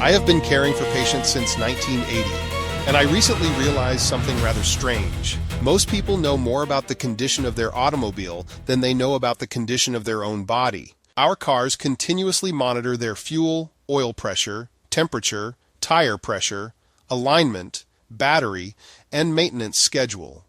I have been caring for patients since 1980, and I recently realized something rather strange. Most people know more about the condition of their automobile than they know about the condition of their own body. Our cars continuously monitor their fuel, oil pressure, temperature, tire pressure, alignment, battery, and maintenance schedule.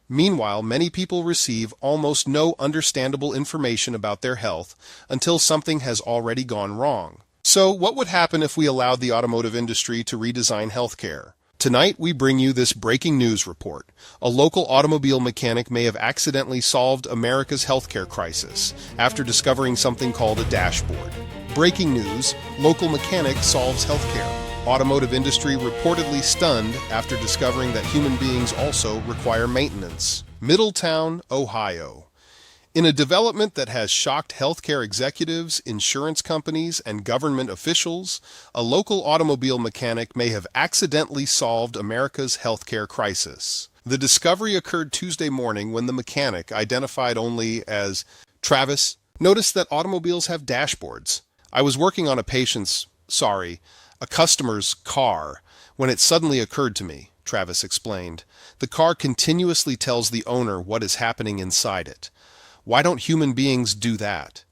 Meanwhile, many people receive almost no understandable information about their health until something has already gone wrong. So, what would happen if we allowed the automotive industry to redesign healthcare? Tonight, we bring you this breaking news report. A local automobile mechanic may have accidentally solved America's healthcare crisis after discovering something called a dashboard. Breaking news: local mechanic solves healthcare. Automotive industry reportedly stunned after discovering that human beings also require maintenance. Middletown, Ohio. In a development that has shocked healthcare executives, insurance companies, and government officials, a local automobile mechanic may have accidentally solved America's healthcare crisis. The discovery occurred Tuesday morning when the mechanic, identified only as Travis, noticed that automobiles have dashboards. I was working on a customer's car, when it suddenly occurred to me, Travis explained. The car continuously tells the owner what is happening inside it. Why don't human beings do that?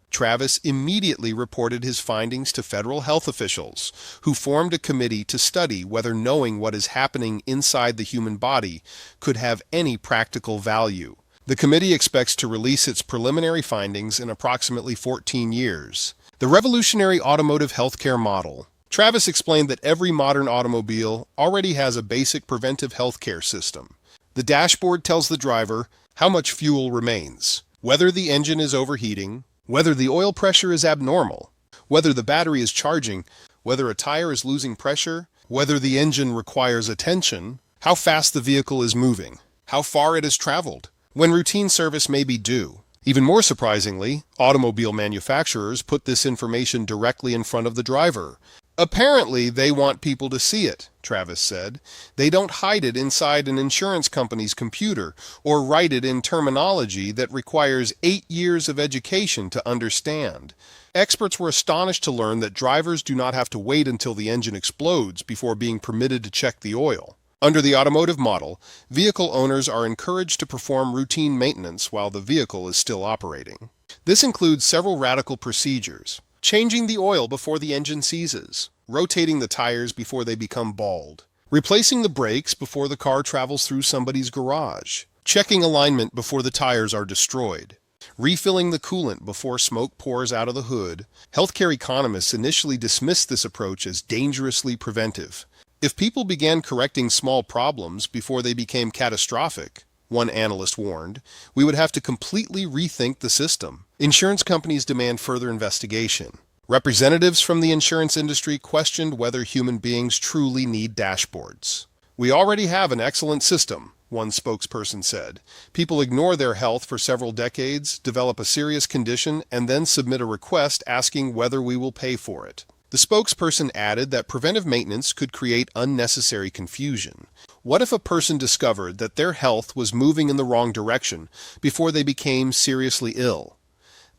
Travis immediately reported his findings to federal health officials, who formed a committee to study whether knowing what is happening inside the human body could have any practical value. The committee expects to release its preliminary findings in approximately 14 years. The revolutionary automotive healthcare model. Travis explained that every modern automobile already has a basic preventive healthcare system. The dashboard tells the driver how much fuel remains, whether the engine is overheating, whether the oil pressure is abnormal, whether the battery is charging, whether a tire is losing pressure, whether the engine requires attention, how fast the vehicle is moving, how far it has traveled, when routine service may be due. Even more surprisingly, automobile manufacturers put this information directly in front of the driver. Apparently, they want people to see it, Travis said. They don't hide it inside an insurance company's computer or write it in terminology that requires 8 years of education to understand. Experts were astonished to learn that drivers do not have to wait until the engine explodes before being permitted to check the oil. Under the automotive model, vehicle owners are encouraged to perform routine maintenance while the vehicle is still operating. This includes several radical procedures. Changing the oil before the engine seizes, rotating the tires before they become bald, replacing the brakes before the car travels through somebody's garage, checking alignment before the tires are destroyed, refilling the coolant before smoke pours out of the hood. Healthcare economists initially dismissed this approach as dangerously preventive. If people began correcting small problems before they became catastrophic, one analyst warned, we would have to completely rethink the system. Insurance companies demand further investigation. Representatives from the insurance industry questioned whether human beings truly need dashboards. We already have an excellent system, one spokesperson said. People ignore their health for several decades, develop a serious condition, and then submit a request asking whether we will pay for it. The spokesperson added that preventive maintenance could create unnecessary confusion. What if a person discovered that their health was moving in the wrong direction before they became seriously ill?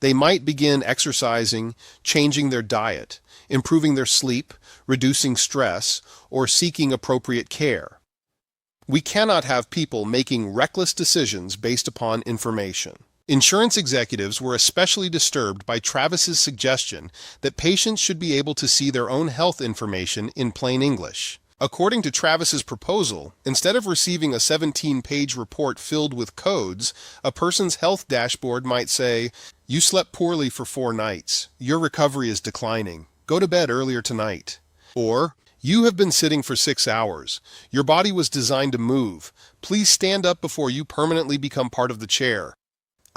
They might begin exercising, changing their diet, improving their sleep, reducing stress, or seeking appropriate care. We cannot have people making reckless decisions based upon information. Insurance executives were especially disturbed by Travis's suggestion that patients should be able to see their own health information in plain English. According to Travis's proposal, instead of receiving a 17-page report filled with codes, a person's health dashboard might say, "You slept poorly for 4 nights. Your recovery is declining. Go to bed earlier tonight." Or, "You have been sitting for 6 hours. Your body was designed to move. Please stand up before you permanently become part of the chair."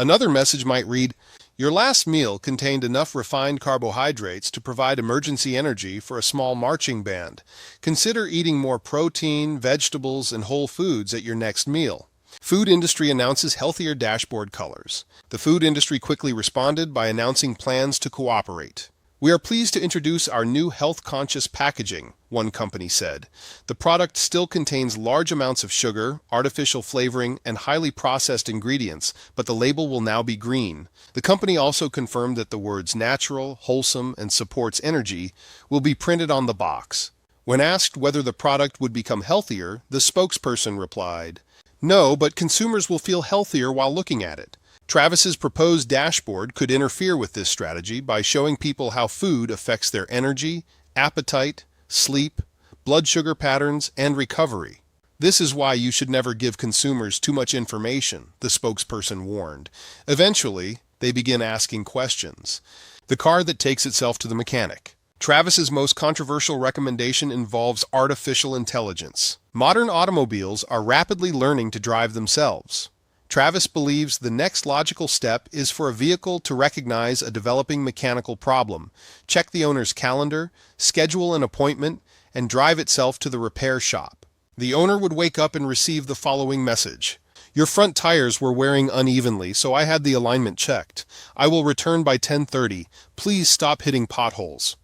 Another message might read, "Your last meal contained enough refined carbohydrates to provide emergency energy for a small marching band. Consider eating more protein, vegetables, and whole foods at your next meal." Food industry announces healthier dashboard colors. The food industry quickly responded by announcing plans to cooperate. "We are pleased to introduce our new health-conscious packaging," one company said. "The product still contains large amounts of sugar, artificial flavoring, and highly processed ingredients, but the label will now be green." The company also confirmed that the words natural, wholesome, and supports energy will be printed on the box. When asked whether the product would become healthier, the spokesperson replied, "No, but consumers will feel healthier while looking at it." Travis's proposed dashboard could interfere with this strategy by showing people how food affects their energy, appetite, sleep, blood sugar patterns, and recovery. "This is why you should never give consumers too much information," the spokesperson warned. Eventually, they begin asking questions. The car that takes itself to the mechanic. Travis's most controversial recommendation involves artificial intelligence. Modern automobiles are rapidly learning to drive themselves. Travis believes the next logical step is for a vehicle to recognize a developing mechanical problem, check the owner's calendar, schedule an appointment, and drive itself to the repair shop. The owner would wake up and receive the following message: "Your front tires were wearing unevenly, so I had the alignment checked. I will return by 10:30. Please stop hitting potholes."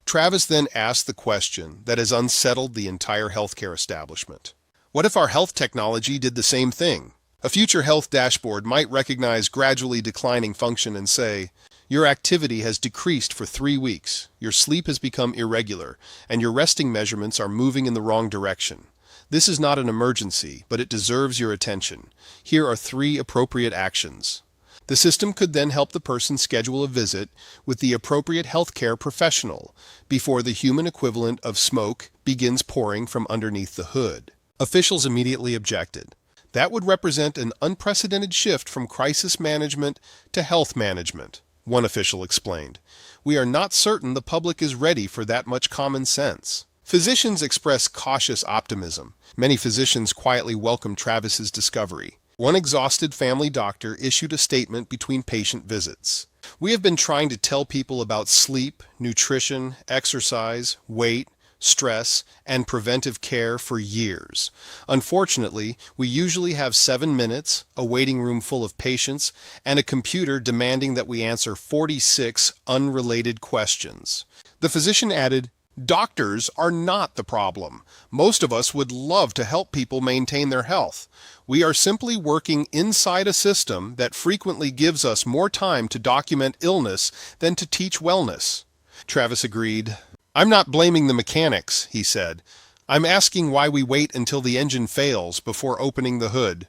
Travis then asked the question that has unsettled the entire healthcare establishment. What if our health technology did the same thing? A future health dashboard might recognize gradually declining function and say, "Your activity has decreased for 3 weeks, your sleep has become irregular, and your resting measurements are moving in the wrong direction. This is not an emergency, but it deserves your attention. Here are 3 appropriate actions." The system could then help the person schedule a visit with the appropriate healthcare professional before the human equivalent of smoke begins pouring from underneath the hood. Officials immediately objected. That would represent an unprecedented shift from crisis management to health management, one official explained. "We are not certain the public is ready for that much common sense." Physicians express cautious optimism. Many physicians quietly welcome Travis's discovery. One exhausted family doctor issued a statement between patient visits. "We have been trying to tell people about sleep, nutrition, exercise, weight, stress, and preventive care for years. Unfortunately, we usually have 7 minutes, a waiting room full of patients, and a computer demanding that we answer 46 unrelated questions." The physician added, "Doctors are not the problem. Most of us would love to help people maintain their health. We are simply working inside a system that frequently gives us more time to document illness than to teach wellness." Travis agreed. "I'm not blaming the mechanics," he said. "I'm asking why we wait until the engine fails before opening the hood."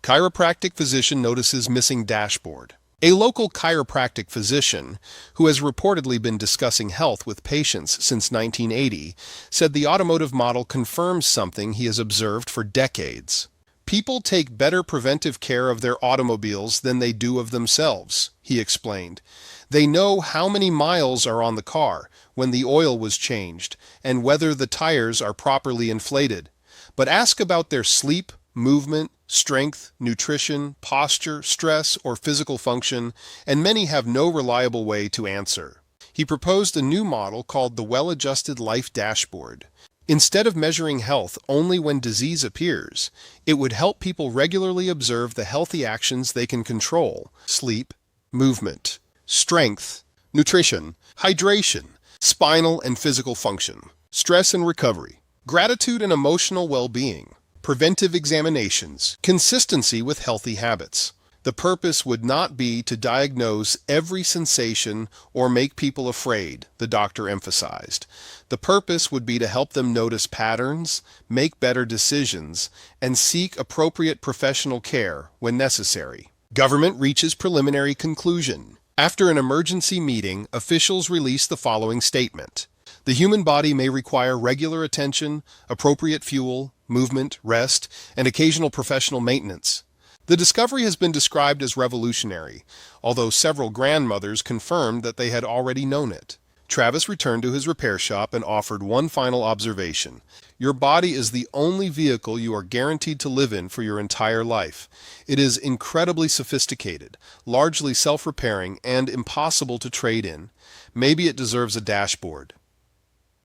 Chiropractic physician notices missing dashboard. A local chiropractic physician, who has reportedly been discussing health with patients since 1980, said the automotive model confirms something he has observed for decades. "People take better preventive care of their automobiles than they do of themselves," he explained. "They know how many miles are on the car, when the oil was changed, and whether the tires are properly inflated. But ask about their sleep, movement, strength, nutrition, posture, stress, or physical function, and many have no reliable way to answer." He proposed a new model called the Well-Adjusted Life Dashboard. Instead of measuring health only when disease appears, it would help people regularly observe the healthy actions they can control: sleep, movement, strength, nutrition, hydration, spinal and physical function, stress and recovery, gratitude and emotional well-being, preventive examinations, consistency with healthy habits. The purpose would not be to diagnose every sensation or make people afraid, the doctor emphasized. The purpose would be to help them notice patterns, make better decisions, and seek appropriate professional care when necessary. Government reaches preliminary conclusion. After an emergency meeting, officials release the following statement: "The human body may require regular attention, appropriate fuel, movement, rest, and occasional professional maintenance." The discovery has been described as revolutionary, although several grandmothers confirmed that they had already known it. Travis returned to his repair shop and offered one final observation: "Your body is the only vehicle you are guaranteed to live in for your entire life. It is incredibly sophisticated, largely self-repairing, and impossible to trade in. Maybe it deserves a dashboard."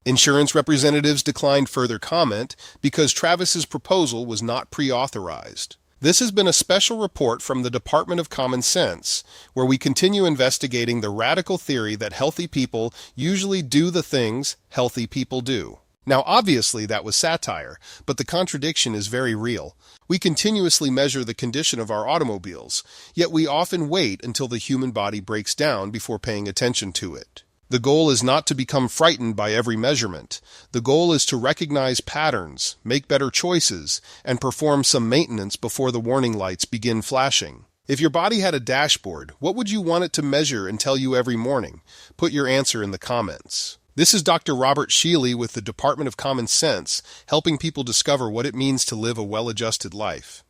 Insurance representatives declined further comment because Travis's proposal was not pre-authorized. This has been a special report from the Department of Common Sense, where we continue investigating the radical theory that healthy people usually do the things healthy people do. Now, obviously, that was satire, but the contradiction is very real. We continuously measure the condition of our automobiles, yet we often wait until the human body breaks down before paying attention to it. The goal is not to become frightened by every measurement. The goal is to recognize patterns, make better choices, and perform some maintenance before the warning lights begin flashing. If your body had a dashboard, what would you want it to measure and tell you every morning? Put your answer in the comments. This is Dr. Robert Sheely with the Department of Common Sense, helping people discover what it means to live a well-adjusted life.